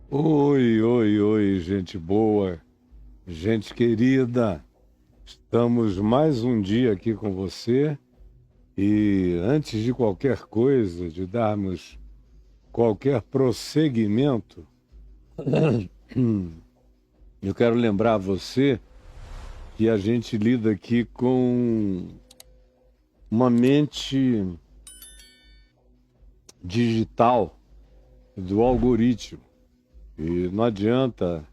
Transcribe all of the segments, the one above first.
Oi, oi, oi, gente boa, gente querida. Estamos mais um dia aqui com você e antes de qualquer coisa, de darmos qualquer prosseguimento, eu quero lembrar você que a gente lida aqui com uma mente digital do algoritmo e não adianta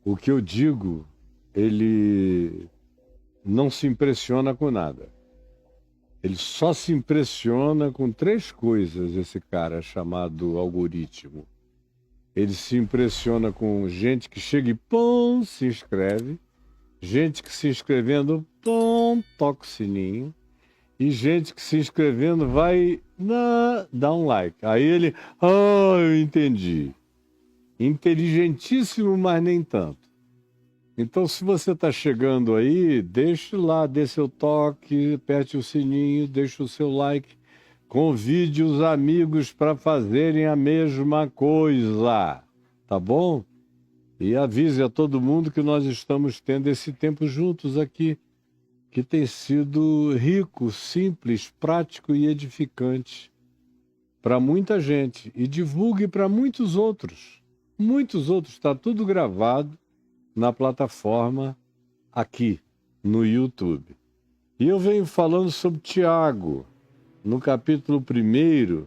o que eu digo, ele não se impressiona com nada. Ele só se impressiona com três coisas, esse cara chamado algoritmo. Ele se impressiona com gente que chega e pum, se inscreve, gente que se inscrevendo, pum, toca o sininho, e gente que se inscrevendo vai dar um like. Aí ele, eu entendi. Inteligentíssimo, mas nem tanto. Então, se você está chegando aí, deixe lá, dê seu toque, aperte o sininho, deixe o seu like, convide os amigos para fazerem a mesma coisa, tá bom? E avise a todo mundo que nós estamos tendo esse tempo juntos aqui, que tem sido rico, simples, prático e edificante para muita gente. E divulgue para muitos outros. Muitos outros, está tudo gravado na plataforma aqui no YouTube. E eu venho falando sobre Tiago, no capítulo 1,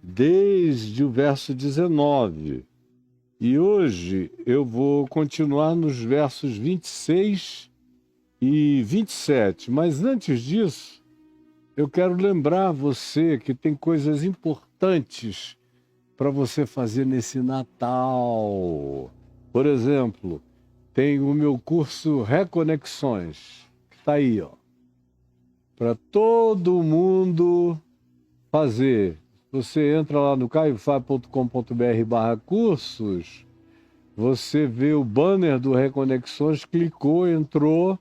desde o verso 19. E hoje eu vou continuar nos versos 26 e 27. Mas antes disso, eu quero lembrar você que tem coisas importantes para você fazer nesse Natal. Por exemplo, tem o meu curso Reconexões, que está aí, ó, para todo mundo fazer. Você entra lá no caiofab.com.br/cursos, você vê o banner do Reconexões, clicou, entrou,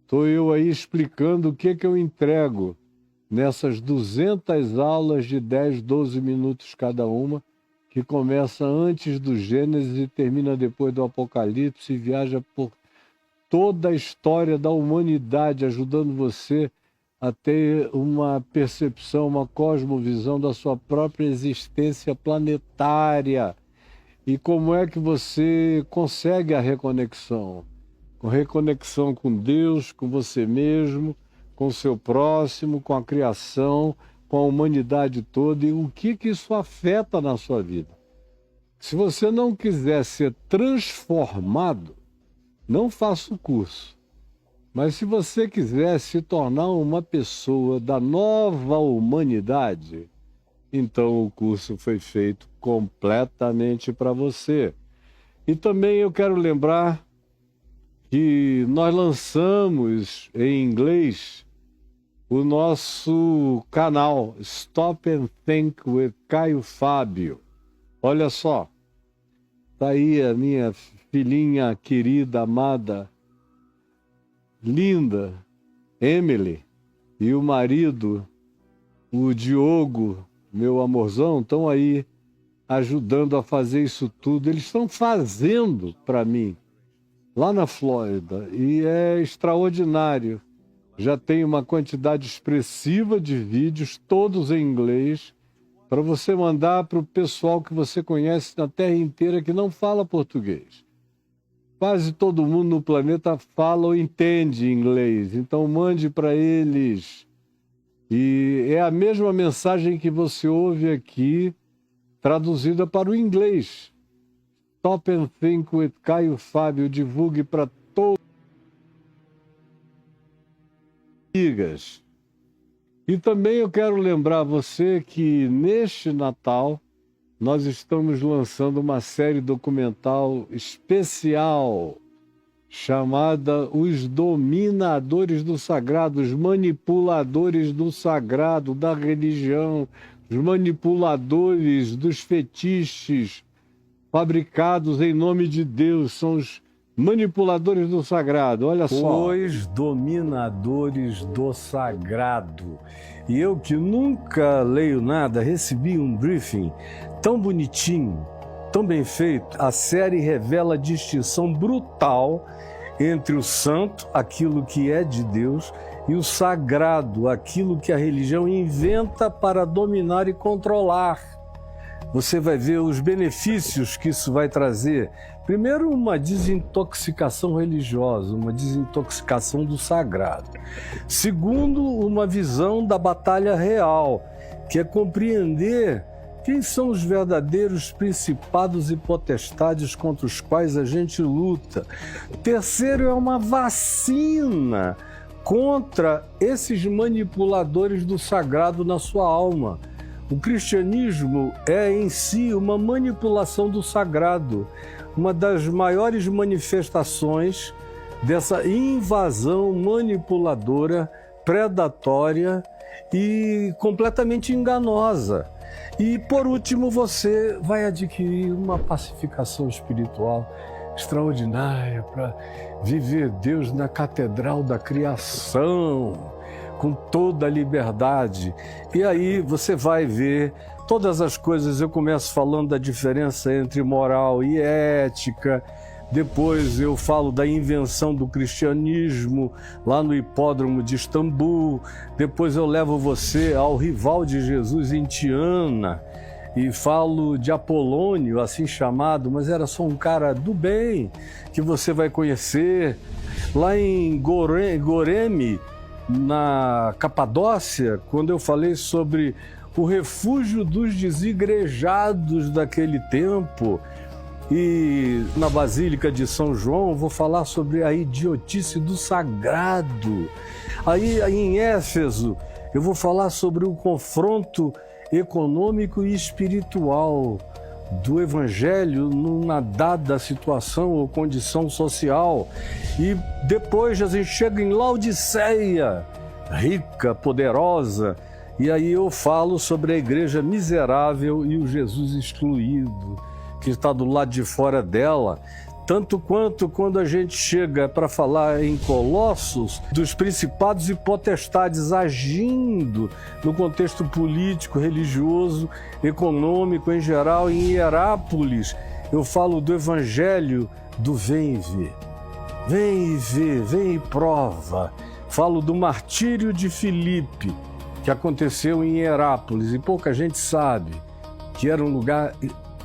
estou eu aí explicando o que eu entrego nessas 200 aulas de 10, 12 minutos cada uma, que começa antes do Gênesis e termina depois do Apocalipse e viaja por toda a história da humanidade, ajudando você a ter uma percepção, uma cosmovisão da sua própria existência planetária. E como é que você consegue a reconexão? Com reconexão com Deus, com você mesmo, com o seu próximo, com a criação, com a humanidade toda, e o que isso afeta na sua vida. Se você não quiser ser transformado, não faça o curso. Mas se você quiser se tornar uma pessoa da nova humanidade, então o curso foi feito completamente para você. E também eu quero lembrar que nós lançamos em inglês o nosso canal Stop and Think with Caio Fábio. Olha só, tá aí a minha filhinha querida, amada, linda, Emily, e o marido, o Diogo, meu amorzão, estão aí ajudando a fazer isso tudo. Eles estão fazendo para mim, lá na Flórida, e é extraordinário. Já tem uma quantidade expressiva de vídeos, todos em inglês, para você mandar para o pessoal que você conhece na terra inteira que não fala português. Quase todo mundo no planeta fala ou entende inglês, então mande para eles. E é a mesma mensagem que você ouve aqui, traduzida para o inglês. Stop and Think with Caio Fábio, divulgue para todos. E também eu quero lembrar você que neste Natal nós estamos lançando uma série documental especial chamada Os Dominadores do Sagrado, os manipuladores do sagrado, da religião, os manipuladores dos fetiches fabricados em nome de Deus, são os manipuladores do sagrado, olha só. Os dominadores do sagrado. E eu que nunca leio nada, recebi um briefing tão bonitinho, tão bem feito. A série revela a distinção brutal entre o santo, aquilo que é de Deus, e o sagrado, aquilo que a religião inventa para dominar e controlar. Você vai ver os benefícios que isso vai trazer. Primeiro, uma desintoxicação religiosa, uma desintoxicação do sagrado. Segundo, uma visão da batalha real, que é compreender quem são os verdadeiros principados e potestades contra os quais a gente luta. Terceiro, é uma vacina contra esses manipuladores do sagrado na sua alma. O cristianismo é em si uma manipulação do sagrado, uma das maiores manifestações dessa invasão manipuladora, predatória e completamente enganosa. E, por último, você vai adquirir uma pacificação espiritual extraordinária para viver Deus na catedral da criação, com toda a liberdade. E aí você vai ver todas as coisas. Eu começo falando da diferença entre moral e ética, depois eu falo da invenção do cristianismo lá no hipódromo de Istambul, depois eu levo você ao rival de Jesus em Tiana e falo de Apolônio, assim chamado, mas era só um cara do bem que você vai conhecer. Lá em Goreme, na Capadócia, quando eu falei sobre o refúgio dos desigrejados daquele tempo, e na Basílica de São João, vou falar sobre a idiotice do sagrado. Aí em Éfeso, eu vou falar sobre o confronto econômico e espiritual do Evangelho numa dada situação ou condição social. E depois a gente chega em Laodiceia, rica, poderosa, e aí eu falo sobre a igreja miserável e o Jesus excluído, que está do lado de fora dela, tanto quanto quando a gente chega para falar em Colossos, dos principados e potestades agindo no contexto político, religioso, econômico em geral. Em Hierápolis, eu falo do evangelho do vem e vê. Vem e vê, vem e prova. Falo do martírio de Filipe, que aconteceu em Hierápolis, e pouca gente sabe que era um lugar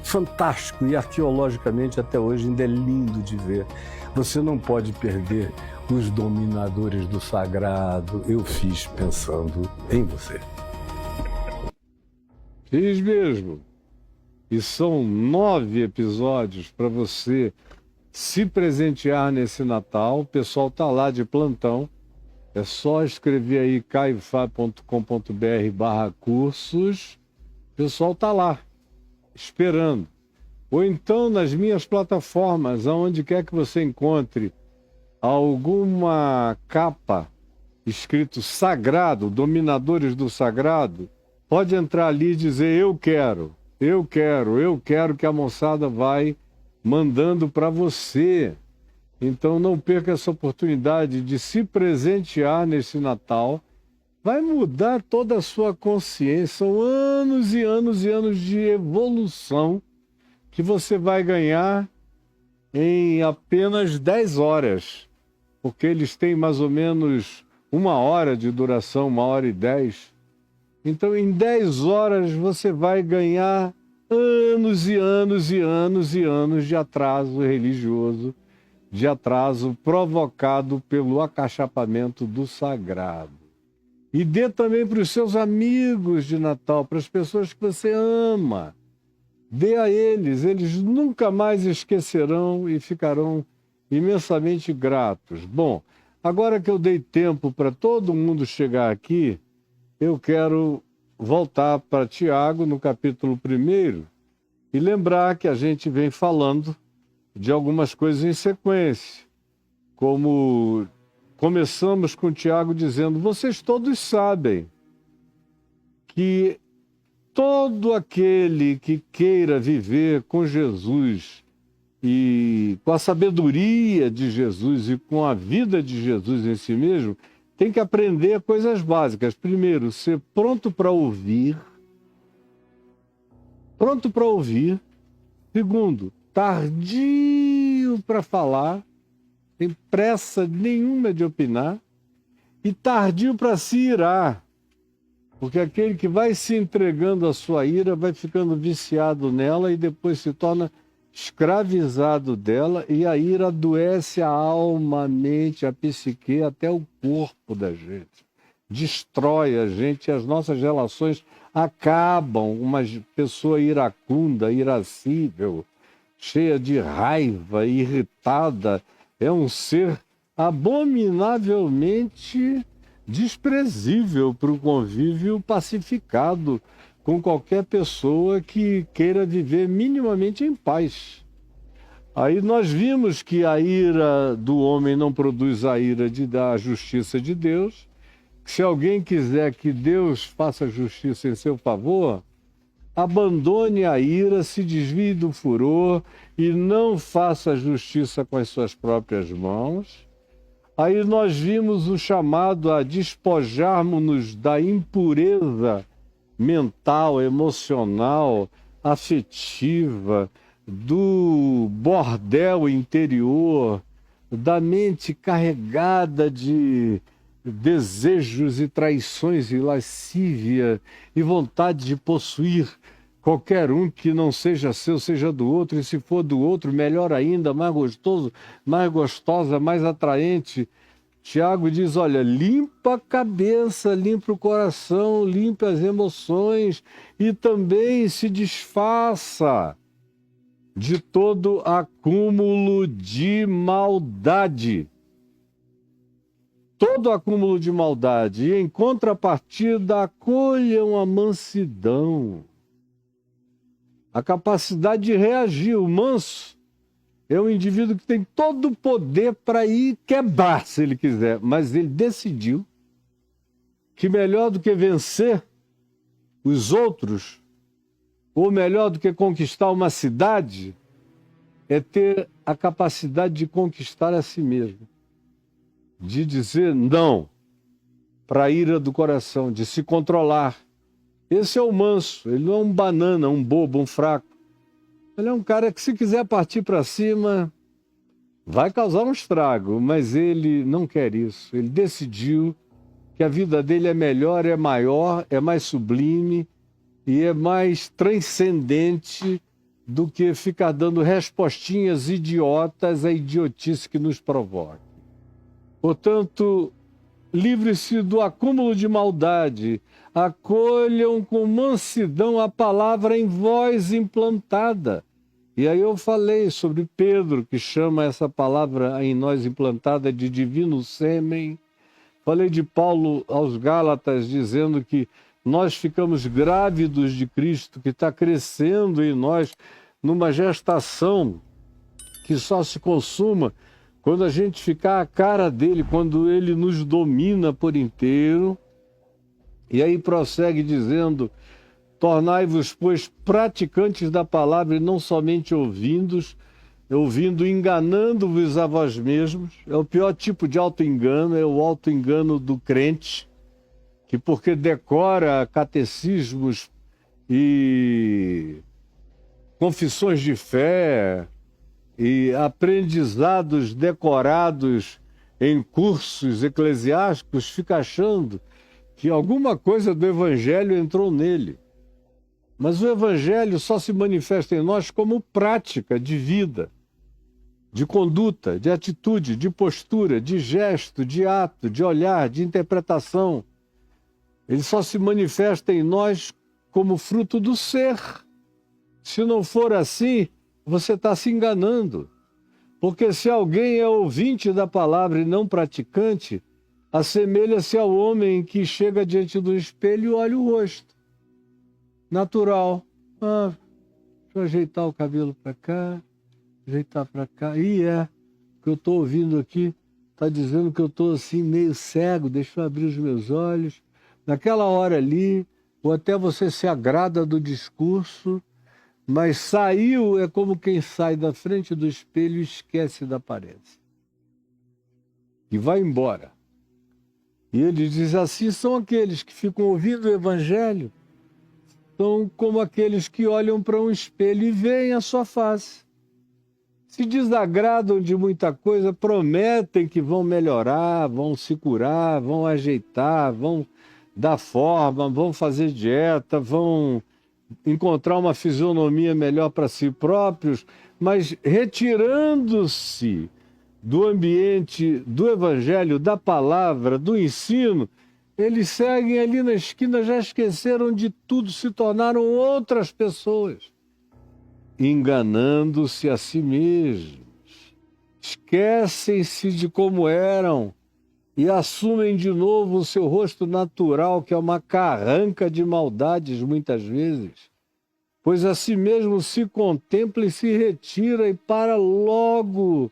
fantástico e arqueologicamente até hoje ainda é lindo de ver. Você não pode perder os dominadores do sagrado. Eu fiz pensando em você. Fiz mesmo. E são 9 episódios para você se presentear nesse Natal. O pessoal está lá de plantão. É só escrever aí caifá.com.br/cursos. O pessoal está lá, esperando. Ou então nas minhas plataformas, aonde quer que você encontre alguma capa escrito Sagrado, Dominadores do Sagrado, pode entrar ali e dizer eu quero que a moçada vai mandando para você. Então não perca essa oportunidade de se presentear nesse Natal. Vai mudar toda a sua consciência. São anos e anos e anos de evolução que você vai ganhar em apenas 10 horas. Porque eles têm mais ou menos 1 hora de duração, 1h10. Então em 10 horas você vai ganhar anos e anos e anos e anos de atraso religioso, de atraso provocado pelo acachapamento do sagrado. E dê também para os seus amigos de Natal, para as pessoas que você ama. Dê a eles, eles nunca mais esquecerão e ficarão imensamente gratos. Bom, agora que eu dei tempo para todo mundo chegar aqui, eu quero voltar para Tiago, no capítulo 1, e lembrar que a gente vem falando de algumas coisas em sequência, como começamos com Tiago dizendo: vocês todos sabem que todo aquele que queira viver com Jesus e com a sabedoria de Jesus e com a vida de Jesus em si mesmo, tem que aprender coisas básicas. Primeiro, ser pronto para ouvir, Segundo, tardio para falar, tem pressa nenhuma de opinar, e tardio para se irar, porque aquele que vai se entregando à sua ira vai ficando viciado nela e depois se torna escravizado dela, e a ira adoece a alma, a mente, a psique, até o corpo da gente. Destrói a gente e as nossas relações acabam. Uma pessoa iracunda, irascível, cheia de raiva, irritada, é um ser abominavelmente desprezível para o convívio pacificado com qualquer pessoa que queira viver minimamente em paz. Aí nós vimos que a ira do homem não produz a ira da justiça de Deus. Se alguém quiser que Deus faça justiça em seu favor, abandone a ira, se desvie do furor e não faça justiça com as suas próprias mãos. Aí nós vimos o chamado a despojarmos-nos da impureza mental, emocional, afetiva, do bordel interior, da mente carregada de desejos e traições e lascívia e vontade de possuir qualquer um que não seja seu, seja do outro, e se for do outro, melhor ainda, mais gostoso, mais gostosa, mais atraente. Tiago diz, olha, limpa a cabeça, limpa o coração, limpa as emoções e também se desfaça de todo acúmulo de maldade. Todo acúmulo de maldade. E em contrapartida, acolham a mansidão. A capacidade de reagir. O manso é um indivíduo que tem todo o poder para ir quebrar, se ele quiser. Mas ele decidiu que melhor do que vencer os outros, ou melhor do que conquistar uma cidade, é ter a capacidade de conquistar a si mesmo. De dizer não para a ira do coração, de se controlar. Esse é o manso, ele não é um banana, um bobo, um fraco. Ele é um cara que, se quiser partir para cima, vai causar um estrago, mas ele não quer isso. Ele decidiu que a vida dele é melhor, é maior, é mais sublime e é mais transcendente do que ficar dando respostinhas idiotas à idiotice que nos provoca. Portanto, livre-se do acúmulo de maldade, acolham com mansidão a palavra em vós implantada. E aí eu falei sobre Pedro, que chama essa palavra em nós implantada de divino sêmen. Falei de Paulo aos Gálatas, dizendo que nós ficamos grávidos de Cristo, que está crescendo em nós numa gestação que só se consuma quando a gente ficar à cara dele, quando ele nos domina por inteiro. E aí prossegue dizendo, tornai-vos, pois, praticantes da palavra e não somente ouvindo, enganando-vos a vós mesmos. É o pior tipo de auto-engano, é o auto-engano do crente, que porque decora catecismos e confissões de fé e aprendizados decorados em cursos eclesiásticos, fica achando que alguma coisa do Evangelho entrou nele. Mas o Evangelho só se manifesta em nós como prática de vida, de conduta, de atitude, de postura, de gesto, de ato, de olhar, de interpretação. Ele só se manifesta em nós como fruto do ser. Se não for assim, você está se enganando. Porque se alguém é ouvinte da palavra e não praticante, assemelha-se ao homem que chega diante do espelho e olha o rosto. Natural. Deixa eu ajeitar o cabelo para cá, ajeitar para cá. E o que eu estou ouvindo aqui está dizendo que eu estou assim meio cego, deixa eu abrir os meus olhos. Naquela hora ali, ou até você se agrada do discurso, mas saiu é como quem sai da frente do espelho e esquece da aparência. E vai embora. E ele diz assim, são aqueles que ficam ouvindo o Evangelho, são como aqueles que olham para um espelho e veem a sua face. Se desagradam de muita coisa, prometem que vão melhorar, vão se curar, vão ajeitar, vão dar forma, vão fazer dieta, vão encontrar uma fisionomia melhor para si próprios, mas retirando-se do ambiente do evangelho, da palavra, do ensino, eles seguem ali na esquina, já esqueceram de tudo, se tornaram outras pessoas, enganando-se a si mesmos. Esquecem-se de como eram e assumem de novo o seu rosto natural, que é uma carranca de maldades muitas vezes, pois a si mesmo se contempla e se retira e para logo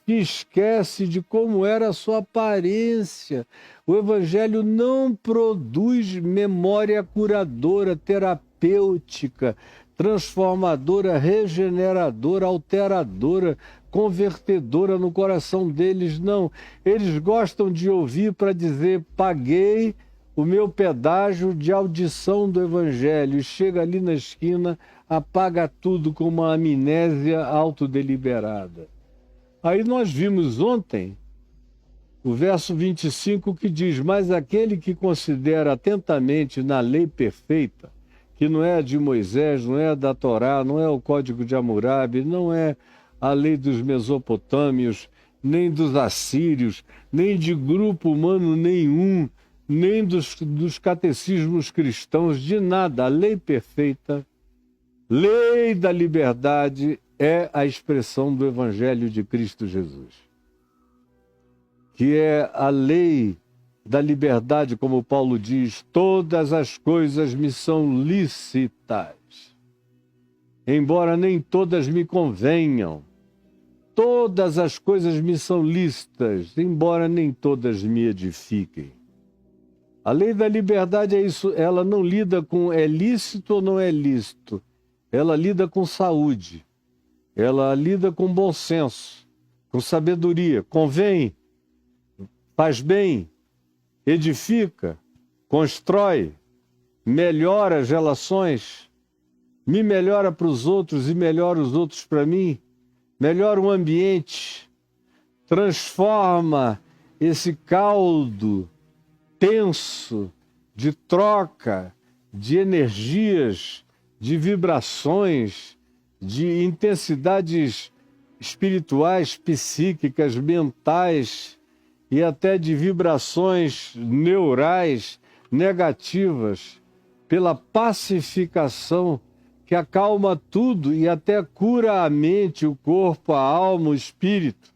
se esquece de como era a sua aparência. O Evangelho não produz memória curadora, terapêutica, transformadora, regeneradora, alteradora, convertedora no coração deles, não. Eles gostam de ouvir para dizer: paguei o meu pedágio de audição do Evangelho, e chega ali na esquina, apaga tudo com uma amnésia autodeliberada. Aí nós vimos ontem o verso 25 que diz: mas aquele que considera atentamente na lei perfeita, que não é a de Moisés, não é a da Torá, não é o Código de Hammurabi, não é a lei dos mesopotâmios, nem dos assírios, nem de grupo humano nenhum, nem dos catecismos cristãos, de nada. A lei perfeita, lei da liberdade, é a expressão do Evangelho de Cristo Jesus, que é a lei da liberdade, como Paulo diz: todas as coisas me são lícitas, embora nem todas me convenham. Todas as coisas me são lícitas, embora nem todas me edifiquem. A lei da liberdade é isso, ela não lida com é lícito ou não é lícito, ela lida com saúde, ela lida com bom senso, com sabedoria, convém, faz bem, edifica, constrói, melhora as relações, me melhora para os outros e melhora os outros para mim, melhora o ambiente, transforma esse caldo tenso de troca, de energias, de vibrações, de intensidades espirituais, psíquicas, mentais e até de vibrações neurais negativas, pela pacificação que acalma tudo e até cura a mente, o corpo, a alma, o espírito.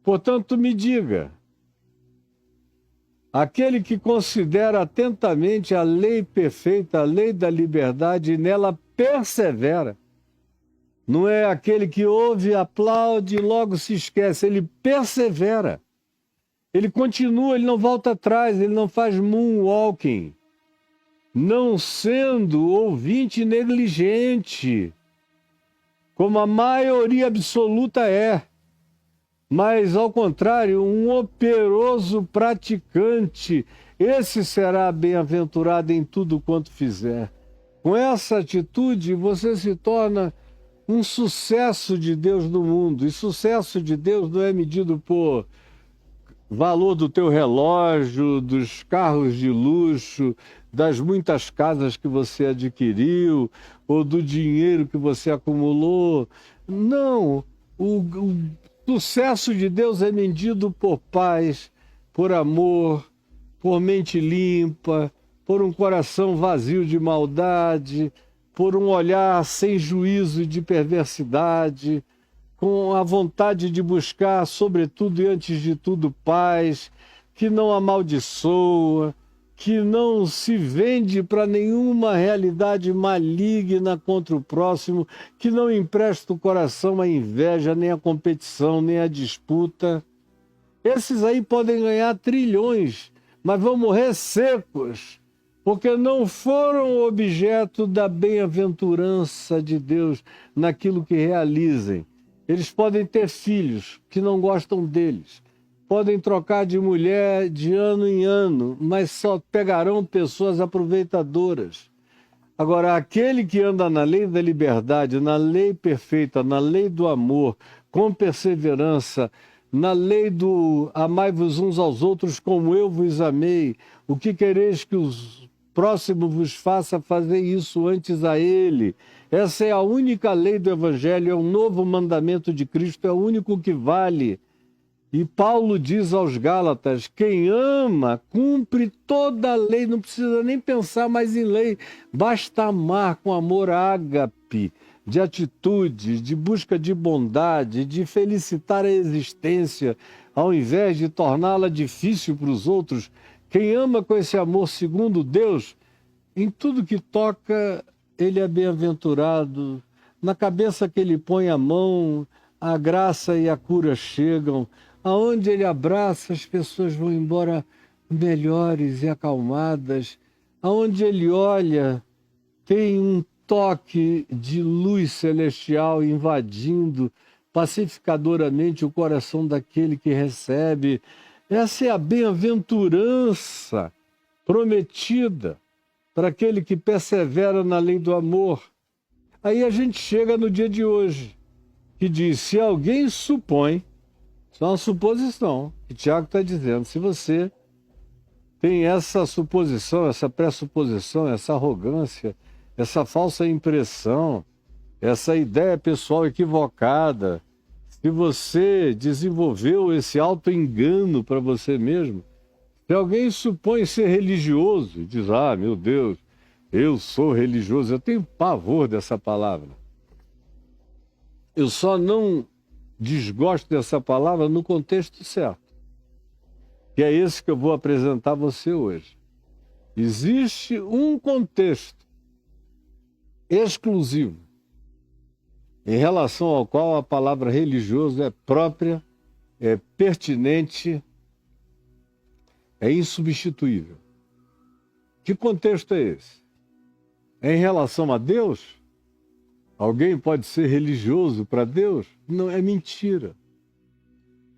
Portanto, me diga, aquele que considera atentamente a lei perfeita, a lei da liberdade, e nela persevera, não é aquele que ouve, aplaude e logo se esquece, ele persevera. Ele continua, ele não volta atrás, ele não faz moonwalking, não sendo ouvinte negligente, como a maioria absoluta é, mas, ao contrário, um operoso praticante. Esse será bem-aventurado em tudo quanto fizer. Com essa atitude, você se torna um sucesso de Deus no mundo. E sucesso de Deus não é medido por valor do teu relógio, dos carros de luxo, das muitas casas que você adquiriu, ou do dinheiro que você acumulou. Não, o sucesso de Deus é medido por paz, por amor, por mente limpa, por um coração vazio de maldade, por um olhar sem juízo de perversidade, com a vontade de buscar, sobretudo e antes de tudo, paz, que não amaldiçoa, que não se vende para nenhuma realidade maligna contra o próximo, que não empresta o coração à inveja, nem à competição, nem à disputa. Esses aí podem ganhar trilhões, mas vão morrer secos, porque não foram objeto da bem-aventurança de Deus naquilo que realizem. Eles podem ter filhos que não gostam deles, podem trocar de mulher de ano em ano, mas só pegarão pessoas aproveitadoras, Agora, aquele que anda na lei da liberdade, na lei perfeita, na lei do amor, com perseverança, na lei do amai-vos uns aos outros como eu vos amei, o que quereis que os próximos vos faça, fazer isso antes a ele. Essa é a única lei do Evangelho, é o novo mandamento de Cristo, é o único que vale. E Paulo diz aos Gálatas, quem ama, cumpre toda a lei, não precisa nem pensar mais em lei, basta amar com amor ágape, de atitude, de busca de bondade, de felicitar a existência, ao invés de torná-la difícil para os outros. Quem ama com esse amor segundo Deus, em tudo que toca, ele é bem-aventurado. Na cabeça que ele põe a mão, a graça e a cura chegam. Aonde ele abraça, as pessoas vão embora melhores e acalmadas. Aonde ele olha, tem um toque de luz celestial invadindo pacificadoramente o coração daquele que recebe. Essa é a bem-aventurança prometida para aquele que persevera na lei do amor. Aí a gente chega no dia de hoje, que diz, se alguém supõe, isso é uma suposição, que Tiago está dizendo, se você tem essa suposição, essa pressuposição, essa arrogância, essa falsa impressão, essa ideia pessoal equivocada, se você desenvolveu esse auto-engano para você mesmo, se alguém supõe ser religioso e diz, ah, meu Deus, eu sou religioso, eu tenho pavor dessa palavra. Eu só não desgosto dessa palavra no contexto certo, que é esse que eu vou apresentar a você hoje. Existe um contexto exclusivo em relação ao qual a palavra religioso é própria, é pertinente, é insubstituível. Que contexto é esse? É em relação a Deus? Alguém pode ser religioso para Deus? Não, é mentira.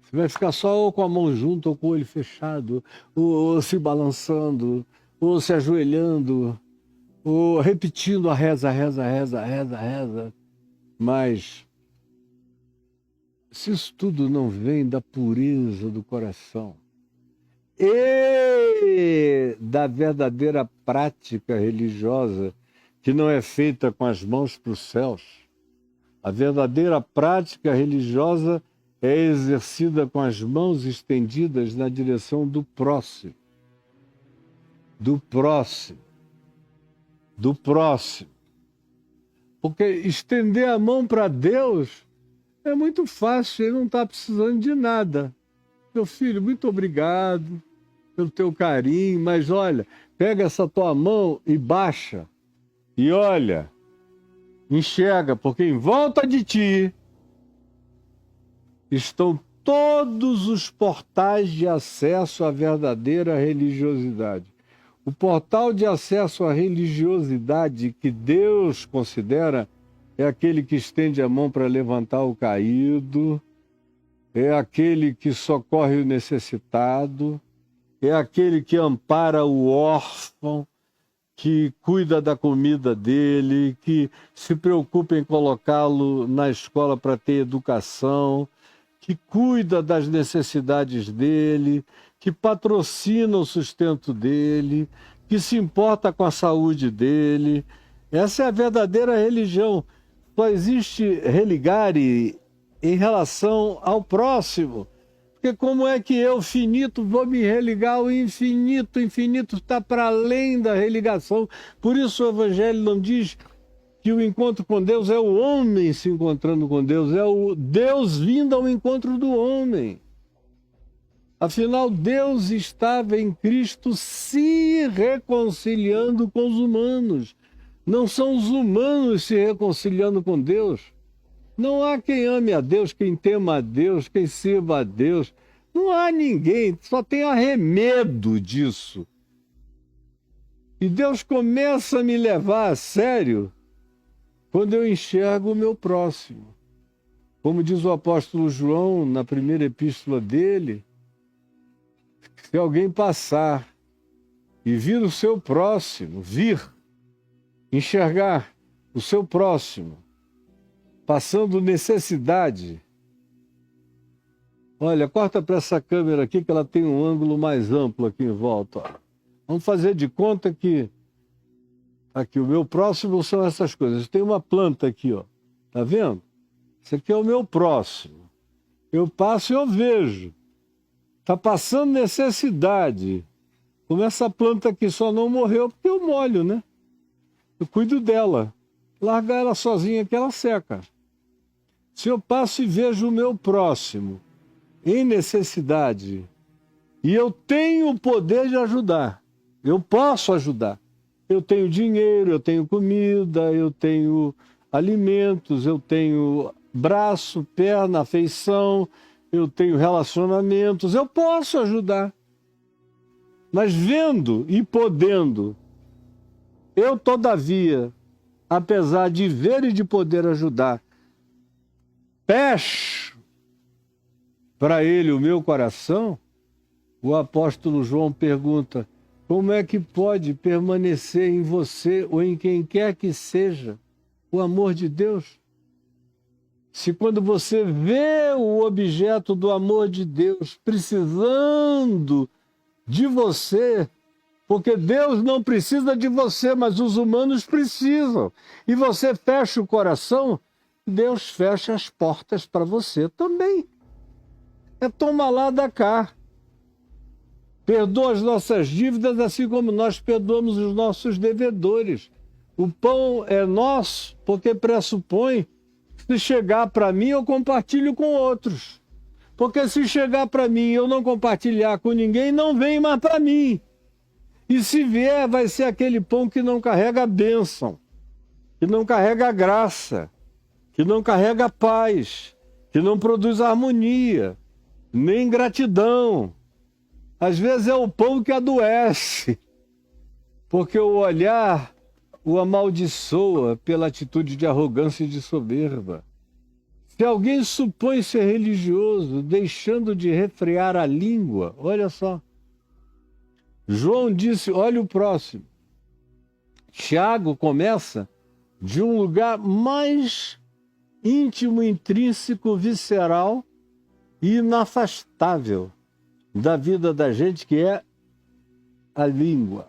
Você vai ficar só ou com a mão junto, ou com o olho fechado, ou se balançando, ou se ajoelhando, ou repetindo a reza. Mas, se isso tudo não vem da pureza do coração e da verdadeira prática religiosa, que não é feita com as mãos para os céus, a verdadeira prática religiosa é exercida com as mãos estendidas na direção do próximo. Do próximo. Do próximo. Porque estender a mão para Deus é muito fácil, ele não está precisando de nada. Meu filho, muito obrigado pelo teu carinho, mas olha, pega essa tua mão e baixa. E olha, enxerga, porque em volta de ti estão todos os portais de acesso à verdadeira religiosidade. O portal de acesso à religiosidade que Deus considera é aquele que estende a mão para levantar o caído, é aquele que socorre o necessitado, é aquele que ampara o órfão, que cuida da comida dele, que se preocupa em colocá-lo na escola para ter educação, que cuida das necessidades dele, que patrocina o sustento dele, que se importa com a saúde dele. Essa é a verdadeira religião. Só existe religare em relação ao próximo. Porque como é que eu, finito, vou me religar ao infinito? O infinito está para além da religação. Por isso o Evangelho não diz que o encontro com Deus é o homem se encontrando com Deus, é o Deus vindo ao encontro do homem. Afinal, Deus estava em Cristo se reconciliando com os humanos. Não são os humanos se reconciliando com Deus. Não há quem ame a Deus, quem tema a Deus, quem sirva a Deus. Não há ninguém, só tem arremedo disso. E Deus começa a me levar a sério quando eu enxergo o meu próximo. Como diz o apóstolo João na primeira epístola dele, se alguém passar e vir o seu próximo, enxergar o seu próximo passando necessidade. Olha, corta para essa câmera aqui que ela tem um ângulo mais amplo aqui em volta. Ó. Vamos fazer de conta que aqui o meu próximo são essas coisas. Tem uma planta aqui, ó. Tá vendo? Esse aqui é o meu próximo. Eu passo e eu vejo. Tá passando necessidade. Como essa planta aqui só não morreu porque eu molho, né? Eu cuido dela. Largar ela sozinha que ela seca. Se eu passo e vejo o meu próximo em necessidade e eu tenho o poder de ajudar, eu posso ajudar. Eu tenho dinheiro, eu tenho comida, eu tenho alimentos, eu tenho braço, perna, afeição, eu tenho relacionamentos, eu posso ajudar. Mas vendo e podendo, eu todavia, apesar de ver e de poder ajudar, fecho para ele o meu coração, o apóstolo João pergunta: como é que pode permanecer em você ou em quem quer que seja o amor de Deus? Se quando você vê o objeto do amor de Deus precisando de você, porque Deus não precisa de você, mas os humanos precisam, e você fecha o coração, Deus fecha as portas para você também. É toma lá da cá. Perdoa as nossas dívidas assim como nós perdoamos os nossos devedores. O pão é nosso porque pressupõe que se chegar para mim eu compartilho com outros. Porque se chegar para mim e eu não compartilhar com ninguém, não vem mais para mim. E se vier, vai ser aquele pão que não carrega bênção, que não carrega graça, que não carrega paz, que não produz harmonia, nem gratidão. Às vezes é o pão que adoece, porque o olhar o amaldiçoa pela atitude de arrogância e de soberba. Se alguém supõe ser religioso, deixando de refrear a língua, olha só. João disse, olha o próximo. Tiago começa de um lugar mais íntimo, intrínseco, visceral e inafastável da vida da gente, que é a língua.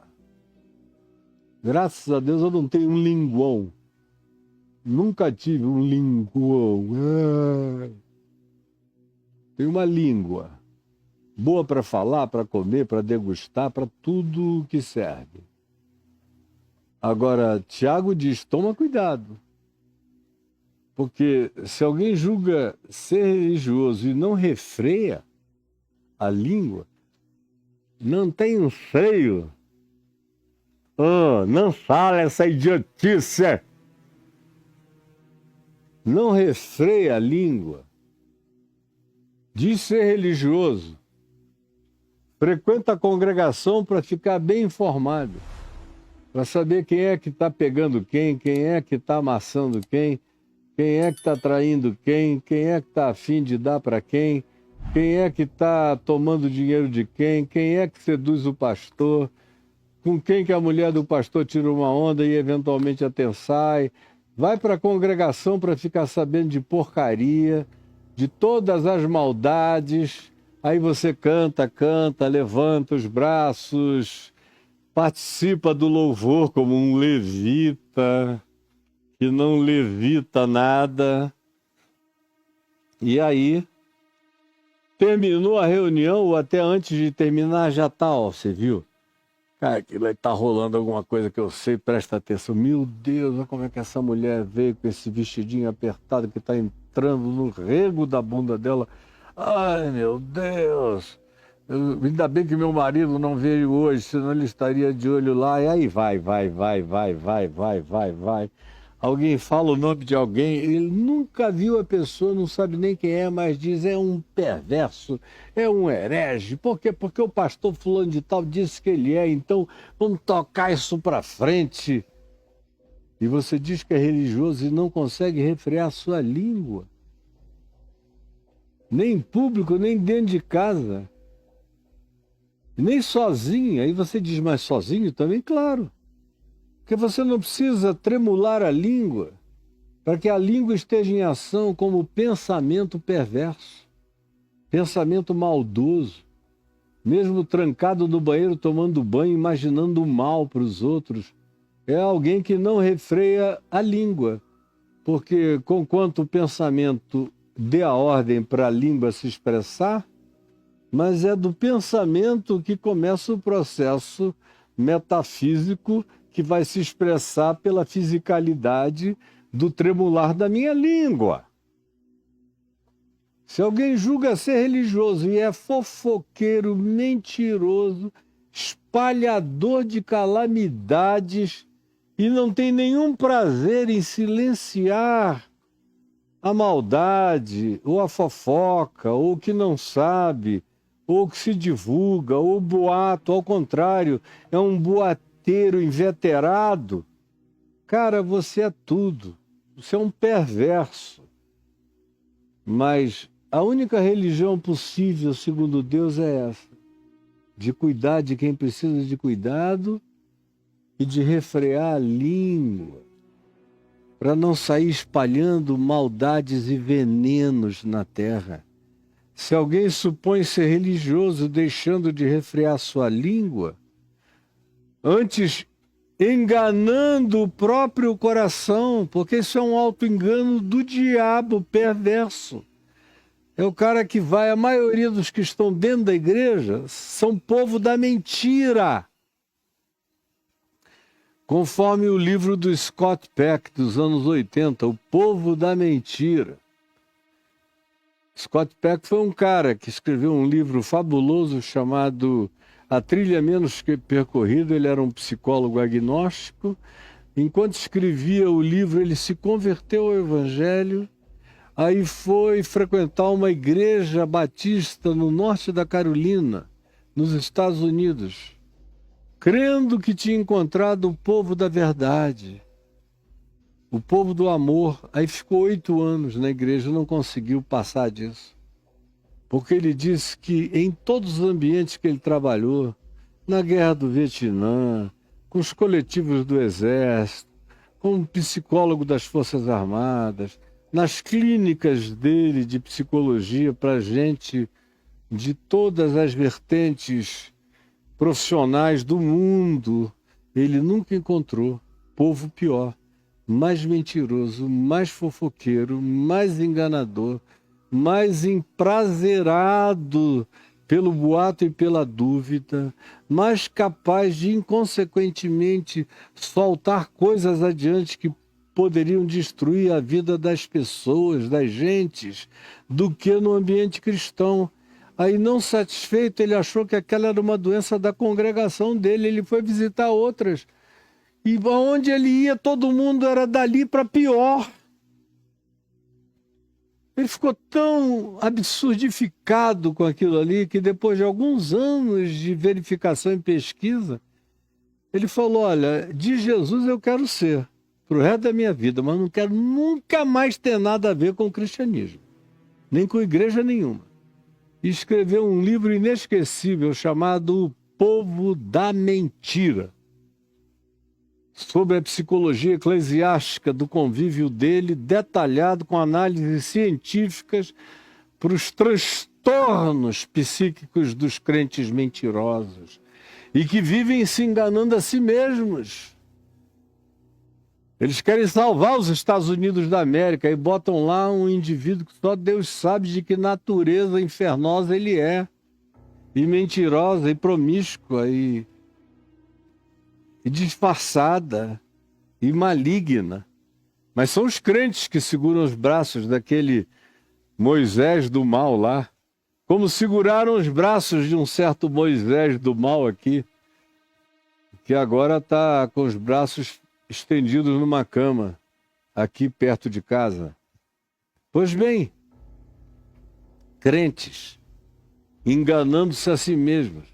Graças a Deus eu não tenho um linguão. Nunca tive um linguão. Tenho uma língua. Boa para falar, para comer, para degustar, para tudo que serve. Agora, Tiago diz, toma cuidado. Porque se alguém julga ser religioso e não refreia a língua, não tem um freio. Oh, não fala essa idiotice. Não refreia a língua. Diz ser religioso. Frequenta a congregação para ficar bem informado. Para saber quem é que está pegando quem é que está amassando quem é que está traindo quem é que está afim de dar para quem é que está tomando dinheiro de quem é que seduz o pastor, com quem que a mulher do pastor tira uma onda e eventualmente até sai. Vai para a congregação para ficar sabendo de porcaria, de todas as maldades. Aí você canta, levanta os braços, participa do louvor como um levita, que não levita nada. E aí, terminou a reunião, ou até antes de terminar, já tá, ó, você viu? Cara, aquilo aí tá rolando alguma coisa que eu sei, presta atenção. Meu Deus, olha como é que essa mulher veio com esse vestidinho apertado que tá entrando no rego da bunda dela. Ai, meu Deus! Ainda bem que meu marido não veio hoje, senão ele estaria de olho lá. E aí vai. Alguém fala o nome de alguém, ele nunca viu a pessoa, não sabe nem quem é, mas diz, é um perverso, é um herege. Por quê? Porque o pastor fulano de tal disse que ele é, então vamos tocar isso para frente. E você diz que é religioso e não consegue refrear a sua língua. Nem em público, nem dentro de casa. Nem sozinho. Aí você diz, mas sozinho também? Claro. Porque você não precisa tremular a língua para que a língua esteja em ação como pensamento perverso, pensamento maldoso, mesmo trancado no banheiro tomando banho, imaginando o mal para os outros. É alguém que não refreia a língua, porque conquanto o pensamento dê a ordem para a língua se expressar, mas é do pensamento que começa o processo metafísico que vai se expressar pela fisicalidade do tremular da minha língua. Se alguém julga ser religioso e é fofoqueiro, mentiroso, espalhador de calamidades e não tem nenhum prazer em silenciar a maldade, ou a fofoca, ou o que não sabe, ou o que se divulga, ou o boato, ao contrário, é um boateiro inveterado, cara, você é tudo. Você é um perverso. Mas a única religião possível, segundo Deus, é essa: de cuidar de quem precisa de cuidado e de refrear a língua, para não sair espalhando maldades e venenos na terra. Se alguém supõe ser religioso deixando de refrear sua língua, antes enganando o próprio coração, porque isso é um auto-engano do diabo perverso. É o cara que vai, a maioria dos que estão dentro da igreja são povo da mentira. Conforme o livro do Scott Peck, dos anos 80, O Povo da Mentira. Scott Peck foi um cara que escreveu um livro fabuloso chamado A Trilha Menos Percorrida. Ele era um psicólogo agnóstico. Enquanto escrevia o livro, ele se converteu ao Evangelho. Aí foi frequentar uma igreja batista no norte da Carolina, nos Estados Unidos, crendo que tinha encontrado o povo da verdade, o povo do amor. Aí ficou 8 anos na igreja, não conseguiu passar disso. Porque ele disse que em todos os ambientes que ele trabalhou, na guerra do Vietnã, com os coletivos do Exército, como psicólogo das Forças Armadas, nas clínicas dele de psicologia para gente de todas as vertentes profissionais do mundo, ele nunca encontrou povo pior, mais mentiroso, mais fofoqueiro, mais enganador, mais emprazerado pelo boato e pela dúvida, mais capaz de inconsequentemente soltar coisas adiante que poderiam destruir a vida das pessoas, das gentes, do que no ambiente cristão. Aí, não satisfeito, ele achou que aquela era uma doença da congregação dele. Ele foi visitar outras. E aonde ele ia, todo mundo era dali para pior. Ele ficou tão absurdificado com aquilo ali que depois de alguns anos de verificação e pesquisa, ele falou: olha, de Jesus eu quero ser para o resto da minha vida, mas não quero nunca mais ter nada a ver com o cristianismo, nem com igreja nenhuma. E escreveu um livro inesquecível chamado O Povo da Mentira, sobre a psicologia eclesiástica do convívio dele, detalhado com análises científicas para os transtornos psíquicos dos crentes mentirosos e que vivem se enganando a si mesmos. Eles querem salvar os Estados Unidos da América e botam lá um indivíduo que só Deus sabe de que natureza infernosa ele é, e mentirosa, e promíscua, e disfarçada, e maligna. Mas são os crentes que seguram os braços daquele Moisés do mal lá, como seguraram os braços de um certo Moisés do mal aqui, que agora está com os braços estendidos numa cama, aqui perto de casa. Pois bem, crentes, enganando-se a si mesmos.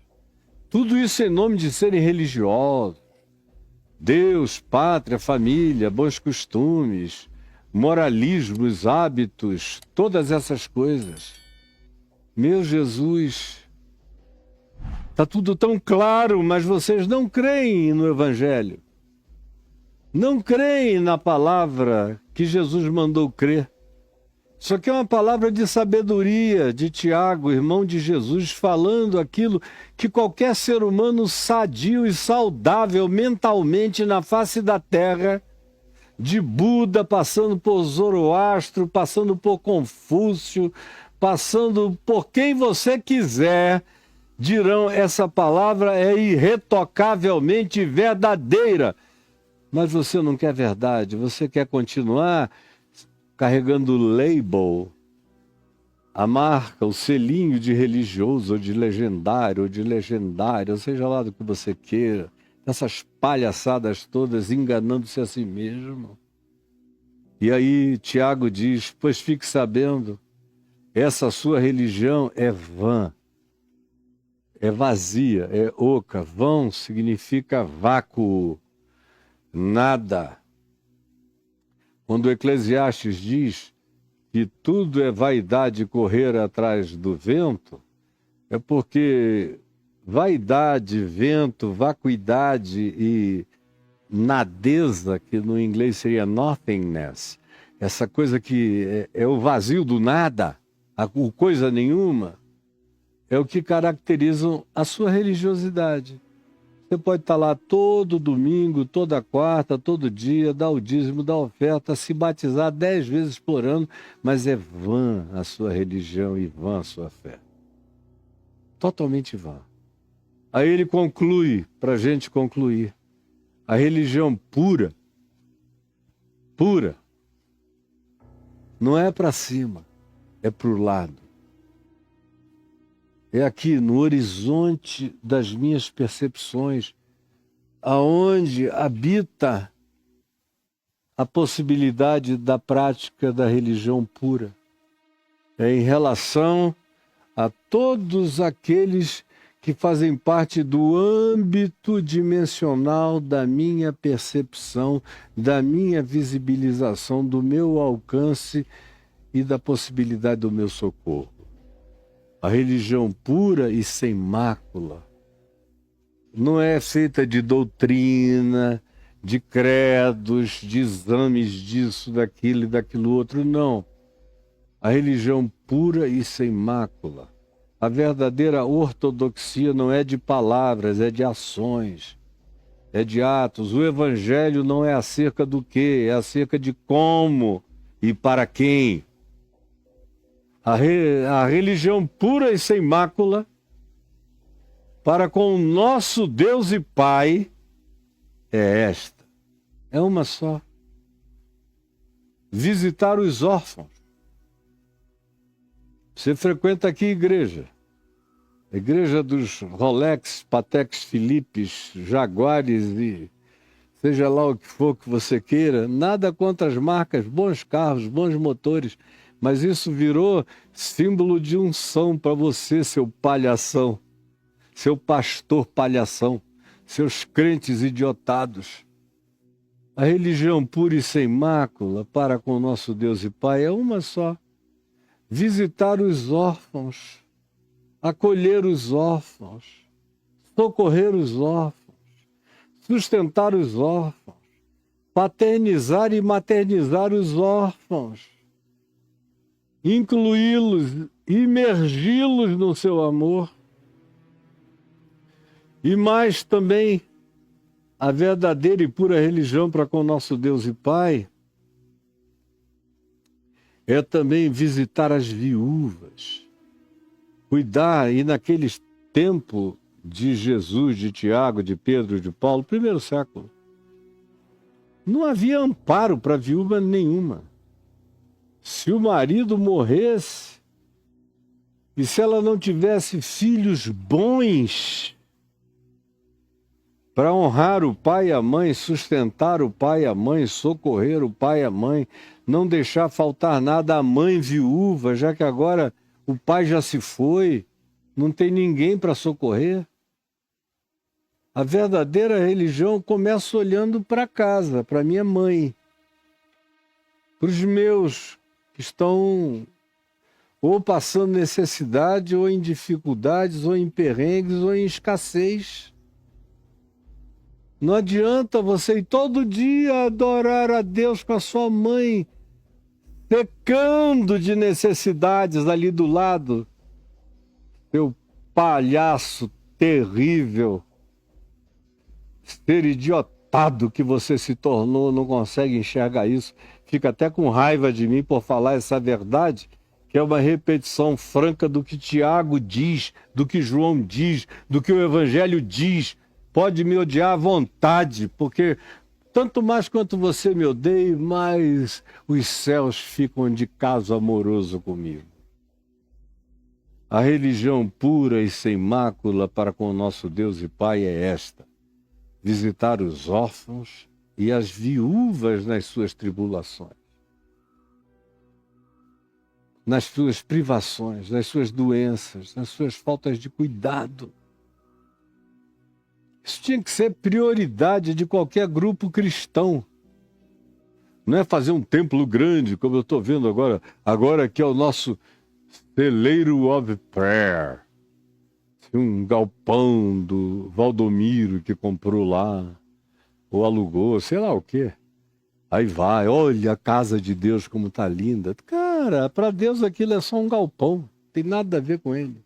Tudo isso em nome de serem religiosos. Deus, pátria, família, bons costumes, moralismos, hábitos, todas essas coisas. Meu Jesus, está tudo tão claro, mas vocês não creem no Evangelho. Não creem na palavra que Jesus mandou crer. Isso aqui é uma palavra de sabedoria de Tiago, irmão de Jesus, falando aquilo que qualquer ser humano sadio e saudável mentalmente na face da terra, de Buda, passando por Zoroastro, passando por Confúcio, passando por quem você quiser, dirão: essa palavra é irretocavelmente verdadeira. Mas você não quer verdade, você quer continuar carregando o label, a marca, o selinho de religioso, ou de legendário, ou seja lá do que você queira, essas palhaçadas todas, enganando-se a si mesmo. E aí Tiago diz: pois fique sabendo, essa sua religião é vã, é vazia, é oca. Vão significa vácuo, nada. Quando o Eclesiastes diz que tudo é vaidade correr atrás do vento, é porque vaidade, vento, vacuidade e nadeza, que no inglês seria nothingness, essa coisa que é o vazio do nada, o coisa nenhuma, é o que caracterizam a sua religiosidade. Você pode estar lá todo domingo, toda quarta, todo dia, dar o dízimo, dar a oferta, se batizar 10 vezes por ano, mas é vã a sua religião e vã a sua fé. Totalmente vã. Aí ele conclui, para a gente concluir: a religião pura, não é para cima, é para o lado. É aqui no horizonte das minhas percepções, aonde habita a possibilidade da prática da religião pura. É em relação a todos aqueles que fazem parte do âmbito dimensional da minha percepção, da minha visibilização, do meu alcance e da possibilidade do meu socorro. A religião pura e sem mácula não é feita de doutrina, de credos, de exames disso, daquilo e daquilo outro, não. A religião pura e sem mácula. A verdadeira ortodoxia não é de palavras, é de ações, é de atos. O evangelho não é acerca do quê, é acerca de como e para quem. A religião pura e sem mácula, para com o nosso Deus e Pai, é esta. É uma só. Visitar os órfãos. Você frequenta aqui a igreja dos Rolex, Patex Philippes, Jaguares e seja lá o que for que você queira. Nada contra as marcas, bons carros, bons motores, mas isso virou símbolo de unção para você, seu palhação, seu pastor palhação, seus crentes idiotados. A religião pura e sem mácula para com o nosso Deus e Pai é uma só. Visitar os órfãos, acolher os órfãos, socorrer os órfãos, sustentar os órfãos, paternizar e maternizar os órfãos, incluí-los, imergi-los no seu amor. E mais também, a verdadeira e pura religião para com nosso Deus e Pai é também visitar as viúvas, cuidar, e naquele tempo de Jesus, de Tiago, de Pedro, de Paulo, primeiro século, não havia amparo para viúva nenhuma. Se o marido morresse e se ela não tivesse filhos bons para honrar o pai e a mãe, sustentar o pai e a mãe, socorrer o pai e a mãe, não deixar faltar nada à mãe viúva, já que agora o pai já se foi, não tem ninguém para socorrer. A verdadeira religião começa olhando para casa, para minha mãe, para os meus que estão ou passando necessidade, ou em dificuldades, ou em perrengues, ou em escassez. Não adianta você ir todo dia adorar a Deus com a sua mãe, pecando de necessidades ali do lado. Seu palhaço terrível, ser idiotado que você se tornou, não consegue enxergar isso. Fica até com raiva de mim por falar essa verdade, que é uma repetição franca do que Tiago diz, do que João diz, do que o Evangelho diz. Pode me odiar à vontade, porque tanto mais quanto você me odeia, mais os céus ficam de caso amoroso comigo. A religião pura e sem mácula para com o nosso Deus e Pai é esta: visitar os órfãos e as viúvas nas suas tribulações, nas suas privações, nas suas doenças, nas suas faltas de cuidado. Isso tinha que ser prioridade de qualquer grupo cristão. Não é fazer um templo grande, como eu estou vendo agora que é o nosso celeiro of prayer. Um galpão do Valdomiro que comprou lá, ou alugou, sei lá o quê. Aí vai, olha a casa de Deus como está linda. Cara, para Deus aquilo é só um galpão, não tem nada a ver com ele.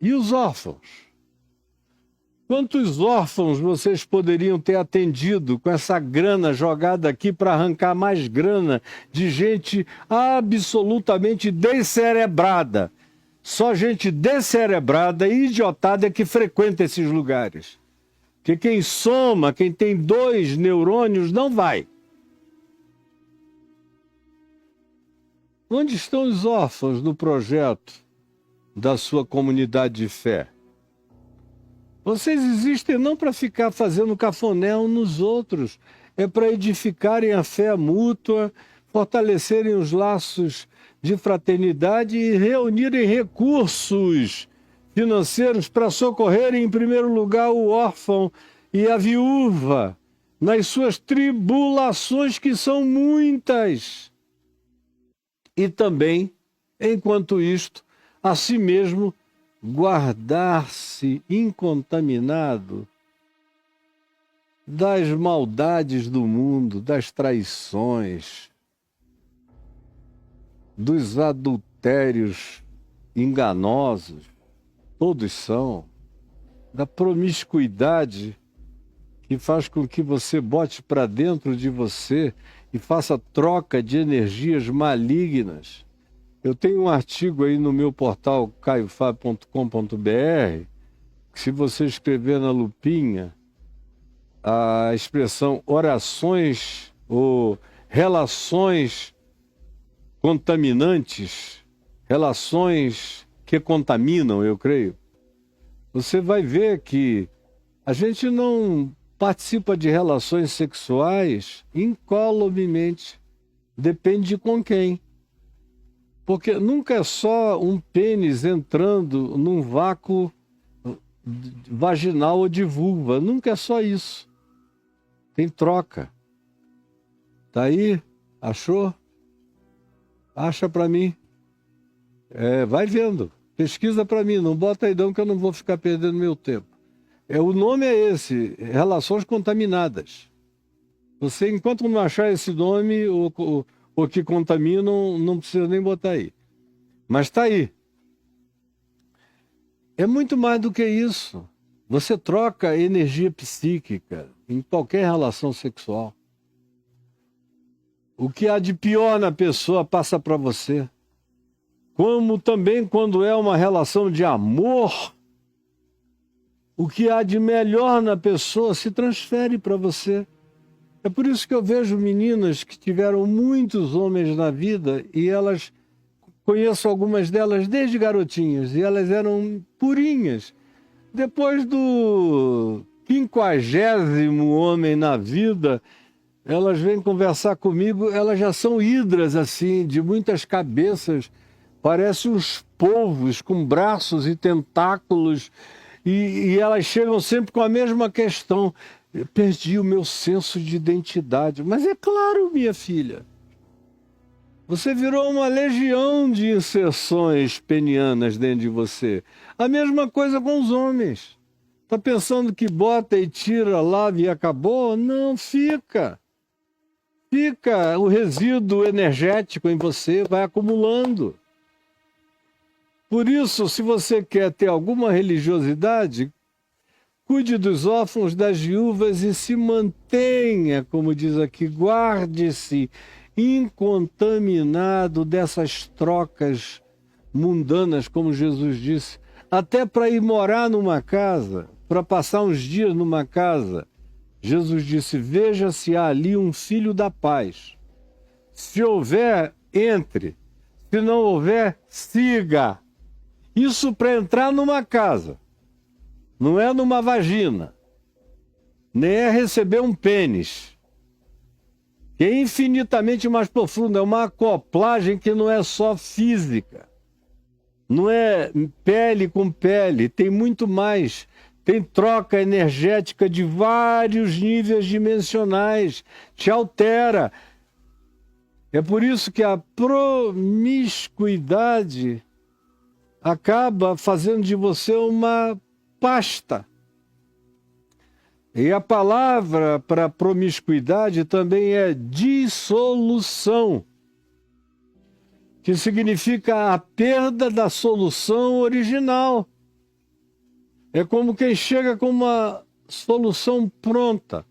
E os órfãos? Quantos órfãos vocês poderiam ter atendido com essa grana jogada aqui para arrancar mais grana de gente absolutamente descerebrada? Só gente descerebrada e idiotada é que frequenta esses lugares. Porque quem soma, quem tem 2 neurônios, não vai. Onde estão os órfãos no projeto da sua comunidade de fé? Vocês existem não para ficar fazendo cafuné uns nos outros, é para edificarem a fé mútua, fortalecerem os laços de fraternidade e reunirem recursos financeiros para socorrerem, em primeiro lugar, o órfão e a viúva nas suas tribulações, que são muitas. E também, enquanto isto, a si mesmo guardar-se incontaminado das maldades do mundo, das traições, dos adultérios enganosos, todos são, da promiscuidade que faz com que você bote para dentro de você e faça troca de energias malignas. Eu tenho um artigo aí no meu portal caiofab.com.br, que se você escrever na lupinha a expressão orações ou relações contaminantes, relações que contaminam, eu creio, você vai ver que a gente não participa de relações sexuais incolumemente, depende de com quem. Porque nunca é só um pênis entrando num vácuo vaginal ou de vulva, nunca é só isso. Tem troca. Tá aí? Achou? Acha para mim. Vai vendo. Pesquisa para mim, não bota aí não que eu não vou ficar perdendo meu tempo. O nome é esse, relações contaminadas. Você, enquanto não achar esse nome, o que contaminam, não precisa nem botar aí. Mas está aí. É muito mais do que isso. Você troca energia psíquica em qualquer relação sexual. O que há de pior na pessoa passa para você. Como também quando é uma relação de amor, o que há de melhor na pessoa se transfere para você. É por isso que eu vejo meninas que tiveram muitos homens na vida e conheço algumas delas desde garotinhas, e elas eram purinhas. Depois do 50º homem na vida, elas vêm conversar comigo, elas já são hidras assim, de muitas cabeças, parecem uns polvos com braços e tentáculos, e elas chegam sempre com a mesma questão: eu perdi o meu senso de identidade. Mas é claro, minha filha, você virou uma legião de inserções penianas dentro de você. A mesma coisa com os homens. Está pensando que bota e tira, lava e acabou? Não, fica. Fica o resíduo energético em você, vai acumulando. Por isso, se você quer ter alguma religiosidade, cuide dos órfãos, das viúvas e se mantenha, como diz aqui, guarde-se incontaminado dessas trocas mundanas, como Jesus disse, até para ir morar numa casa, para passar uns dias numa casa. Jesus disse, veja se há ali um filho da paz. Se houver, entre. Se não houver, siga. Isso para entrar numa casa. Não é numa vagina. Nem é receber um pênis. Que é infinitamente mais profundo. É uma acoplagem que não é só física. Não é pele com pele. Tem muito mais. Tem troca energética de vários níveis dimensionais. Te altera. É por isso que a promiscuidade acaba fazendo de você uma pasta. E a palavra para promiscuidade também é dissolução, que significa a perda da solução original. É como quem chega com uma solução pronta.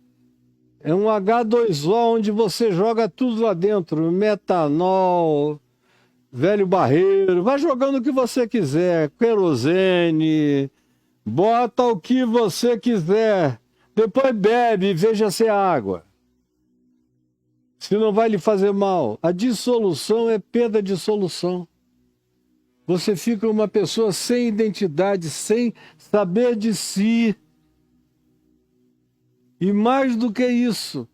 É um H2O onde você joga tudo lá dentro, metanol, velho barreiro, vai jogando o que você quiser, querosene, bota o que você quiser, depois bebe e veja se é água. Se não vai lhe fazer mal. A dissolução é perda de solução. Você fica uma pessoa sem identidade, sem saber de si. E mais do que isso,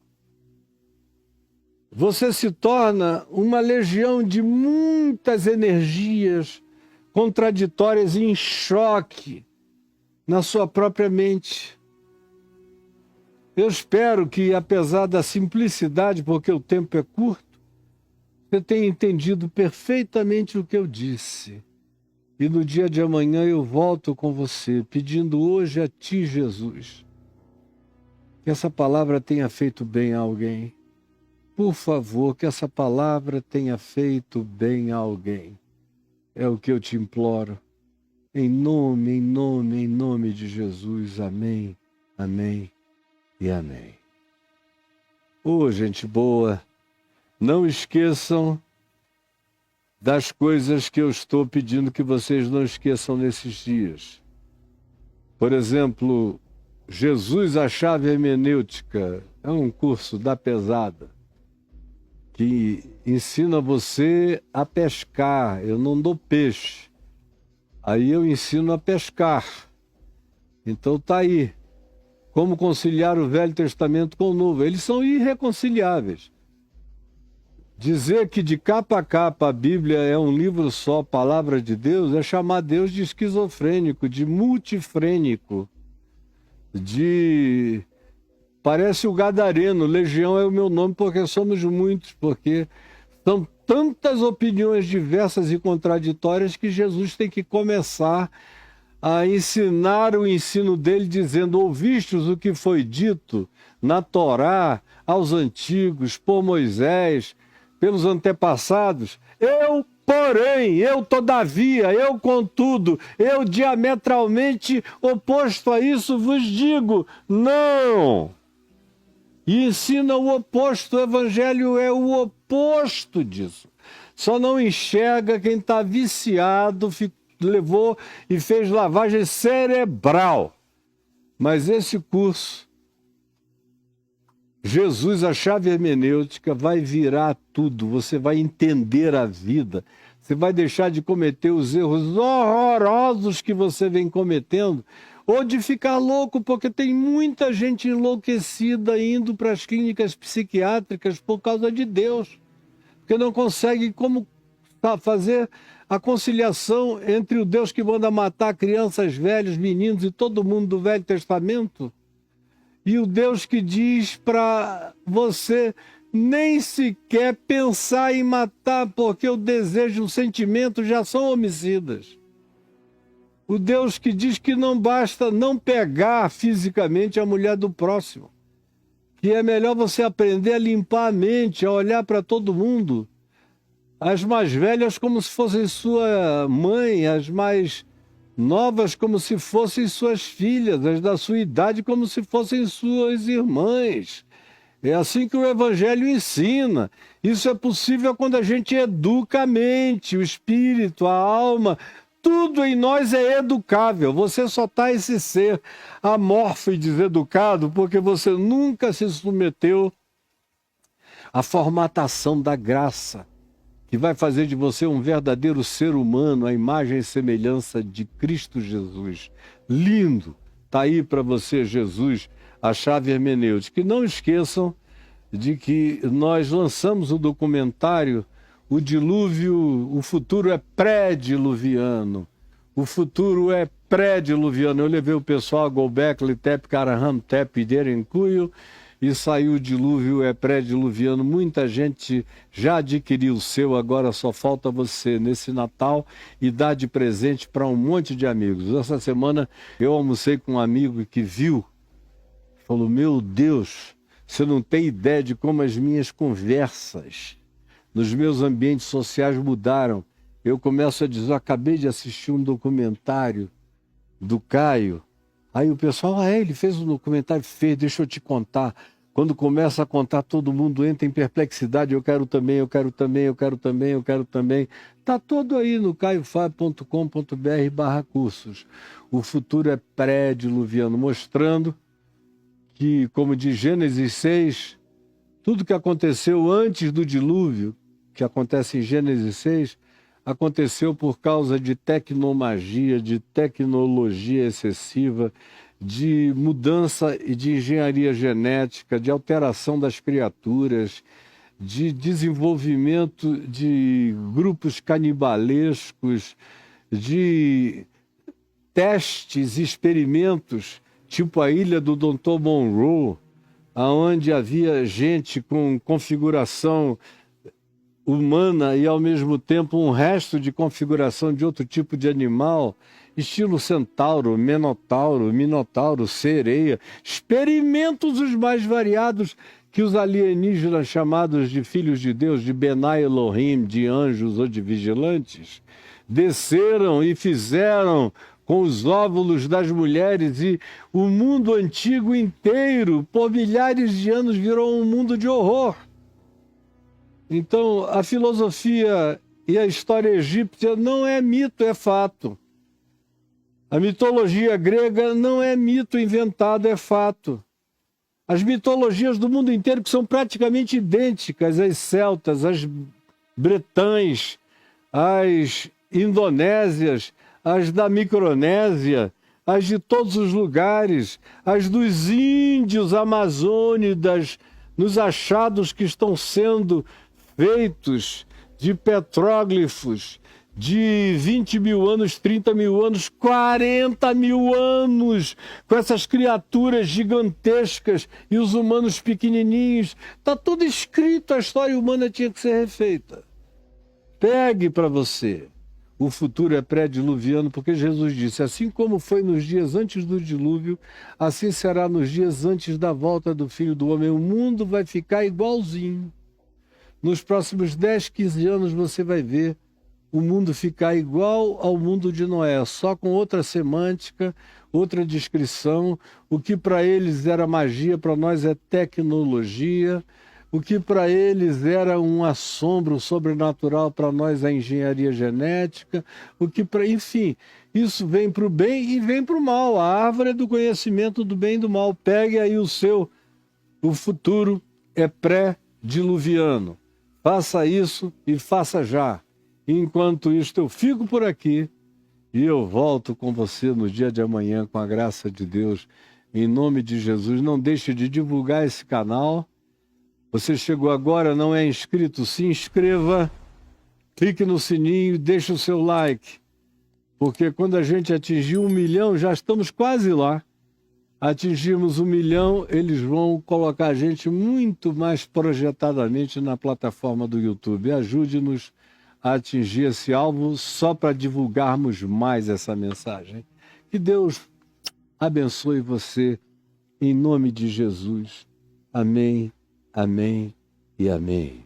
você se torna uma legião de muitas energias contraditórias e em choque na sua própria mente. Eu espero que, apesar da simplicidade, porque o tempo é curto, você tenha entendido perfeitamente o que eu disse. E no dia de amanhã eu volto com você, pedindo hoje a ti, Jesus, que essa palavra tenha feito bem a alguém. Por favor, que essa palavra tenha feito bem a alguém. É o que eu te imploro. Em nome de Jesus. Amém, amém e amém. Ô, gente boa, não esqueçam das coisas que eu estou pedindo que vocês não esqueçam nesses dias. Por exemplo, Jesus, a chave hermenêutica, é um curso da pesada que ensina você a pescar. Eu não dou peixe, aí eu ensino a pescar. Então tá aí. Como conciliar o Velho Testamento com o Novo. Eles são irreconciliáveis. Dizer que de capa a capa a Bíblia é um livro só, palavra de Deus, é chamar Deus de esquizofrênico, de multifrênico, de... Parece o Gadareno, Legião é o meu nome porque somos muitos, porque são tantas opiniões diversas e contraditórias que Jesus tem que começar a ensinar o ensino dele, dizendo, ouvistes o que foi dito na Torá, aos antigos, por Moisés, pelos antepassados? Eu, porém, eu todavia, eu contudo, eu diametralmente oposto a isso vos digo, não! E ensina o oposto, o evangelho é o oposto disso. Só não enxerga quem está viciado, levou e fez lavagem cerebral. Mas esse curso, Jesus, a chave hermenêutica, vai virar tudo. Você vai entender a vida. Você vai deixar de cometer os erros horrorosos que você vem cometendo, ou de ficar louco, porque tem muita gente enlouquecida indo para as clínicas psiquiátricas por causa de Deus, porque não consegue como fazer a conciliação entre o Deus que manda matar crianças, velhos, meninos e todo mundo do Velho Testamento e o Deus que diz para você nem sequer pensar em matar, porque o desejo e o sentimento já são homicidas. O Deus que diz que não basta não pegar fisicamente a mulher do próximo, que é melhor você aprender a limpar a mente, a olhar para todo mundo, as mais velhas como se fossem sua mãe, as mais novas como se fossem suas filhas, as da sua idade como se fossem suas irmãs. É assim que o Evangelho ensina. Isso é possível quando a gente educa a mente, o espírito, a alma. Tudo em nós é educável. Você só está esse ser amorfo e deseducado porque você nunca se submeteu à formatação da graça, que vai fazer de você um verdadeiro ser humano, à imagem e semelhança de Cristo Jesus. Lindo! Está aí para você, Jesus, a chave hermenêutica. E não esqueçam de que nós lançamos o documentário O Dilúvio, o futuro é pré-diluviano. O futuro é pré-diluviano. Eu levei o pessoal a Gobekli Tepe, Karahan Tepe, Derenkuyu, e saiu o dilúvio é pré-diluviano. Muita gente já adquiriu o seu, agora só falta você nesse Natal e dar de presente para um monte de amigos. Essa semana eu almocei com um amigo que viu, falou: meu Deus, você não tem ideia de como as minhas conversas nos meus ambientes sociais mudaram. Eu começo a dizer: acabei de assistir um documentário do Caio. Aí o pessoal: ele fez um documentário? Fez, deixa eu te contar. Quando começa a contar, todo mundo entra em perplexidade. Eu quero também, eu quero também, eu quero também, eu quero também. Está todo aí no caiofab.com.br/cursos. O futuro é pré-diluviano, mostrando que, como diz Gênesis 6, tudo que aconteceu antes do dilúvio, que acontece em Gênesis 6, aconteceu por causa de tecnomagia, de tecnologia excessiva, de mudança e de engenharia genética, de alteração das criaturas, de desenvolvimento de grupos canibalescos, de testes, experimentos, tipo a ilha do Dr. Monroe, onde havia gente com configuração humana e, ao mesmo tempo, um resto de configuração de outro tipo de animal, estilo centauro, minotauro, sereia, experimentos os mais variados que os alienígenas chamados de filhos de Deus, de Benai Elohim, de anjos ou de vigilantes, desceram e fizeram com os óvulos das mulheres, e o mundo antigo inteiro, por milhares de anos, virou um mundo de horror. Então, a filosofia e a história egípcia não é mito, é fato. A mitologia grega não é mito inventado, é fato. As mitologias do mundo inteiro, que são praticamente idênticas, as celtas, as bretãs, as indonésias, as da Micronésia, as de todos os lugares, as dos índios amazônidas, nos achados que estão sendo feitos de petróglifos de 20 mil anos, 30 mil anos, 40 mil anos, com essas criaturas gigantescas e os humanos pequenininhos. Está tudo escrito, a história humana tinha que ser refeita. Pegue para você. O futuro é pré-diluviano, porque Jesus disse: assim como foi nos dias antes do dilúvio, assim será nos dias antes da volta do Filho do Homem. O mundo vai ficar igualzinho. Nos próximos 10, 15 anos você vai ver o mundo ficar igual ao mundo de Noé, só com outra semântica, outra descrição. O que para eles era magia, para nós é tecnologia. O que para eles era um assombro sobrenatural, para nós é engenharia genética. Enfim, isso vem para o bem e vem para o mal. A árvore é do conhecimento do bem e do mal. Pegue aí o seu. O futuro é pré-diluviano. Faça isso e faça já. Enquanto isso, eu fico por aqui e eu volto com você no dia de amanhã, com a graça de Deus. Em nome de Jesus, não deixe de divulgar esse canal. Você chegou agora, não é inscrito? Se inscreva, clique no sininho e deixe o seu like. Porque quando a gente atingir 1 milhão, já estamos quase lá. Atingirmos 1 milhão, eles vão colocar a gente muito mais projetadamente na plataforma do YouTube. Ajude-nos a atingir esse alvo só para divulgarmos mais essa mensagem. Que Deus abençoe você em nome de Jesus. Amém, amém e amém.